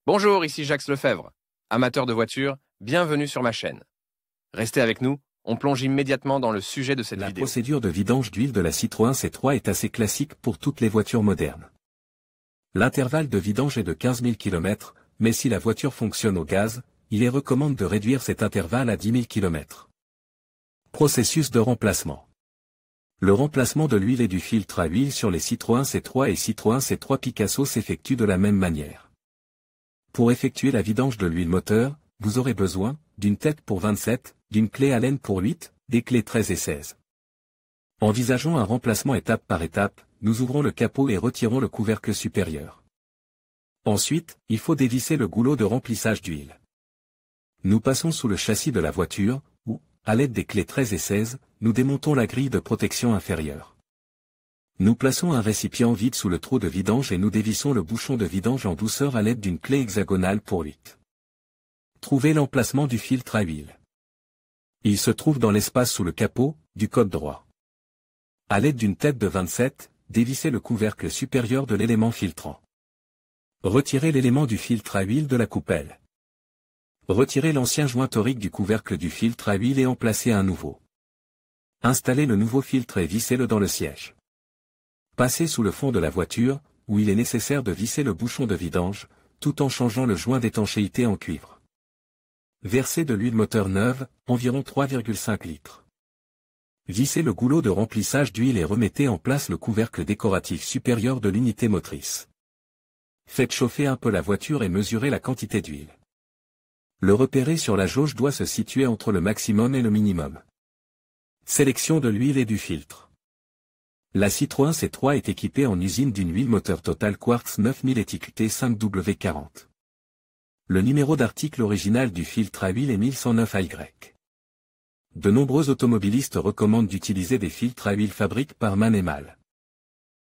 Bonjour, ici Jacques Lefebvre. Amateur de voitures, bienvenue sur ma chaîne. Restez avec nous, on plonge immédiatement dans le sujet de cette La vidéo. procédure de vidange d'huile de la Citroën C3 est assez classique pour toutes les voitures modernes. L'intervalle de vidange est de 15 000 km, mais si la voiture fonctionne au gaz, il est recommandé de réduire cet intervalle à 10 000 km. Processus de remplacement. Le remplacement de l'huile et du filtre à huile sur les Citroën C3 et Citroën C3 Picasso s'effectue de la même manière. Pour effectuer la vidange de l'huile moteur, vous aurez besoin d'une tête pour 27, d'une clé Allen pour 8, des clés 13 et 16. Envisageons un remplacement étape par étape, nous ouvrons le capot et retirons le couvercle supérieur. Ensuite, il faut dévisser le goulot de remplissage d'huile. Nous passons sous le châssis de la voiture, où, à l'aide des clés 13 et 16, nous démontons la grille de protection inférieure. Nous plaçons un récipient vide sous le trou de vidange et nous dévissons le bouchon de vidange en douceur à l'aide d'une clé hexagonale pour 8. Trouvez l'emplacement du filtre à huile. Il se trouve dans l'espace sous le capot, du côté droit. À l'aide d'une tête de 27, dévissez le couvercle supérieur de l'élément filtrant. Retirez l'élément du filtre à huile de la coupelle. Retirez l'ancien joint torique du couvercle du filtre à huile et en placez un nouveau. Installez le nouveau filtre et vissez-le dans le siège. Passez sous le fond de la voiture, où il est nécessaire de visser le bouchon de vidange, tout en changeant le joint d'étanchéité en cuivre. Versez de l'huile moteur neuve, environ 3,5 litres. Vissez le goulot de remplissage d'huile et remettez en place le couvercle décoratif supérieur de l'unité motrice. Faites chauffer un peu la voiture et mesurez la quantité d'huile. Le repérer sur la jauge doit se situer entre le maximum et le minimum. Sélection de l'huile et du filtre. La Citroën C3 est équipée en usine d'une huile moteur Total Quartz 9000 étiquetée 5W40. Le numéro d'article original du filtre à huile est 1109 AY. De nombreux automobilistes recommandent d'utiliser des filtres à huile fabriqués par MAN et MAL.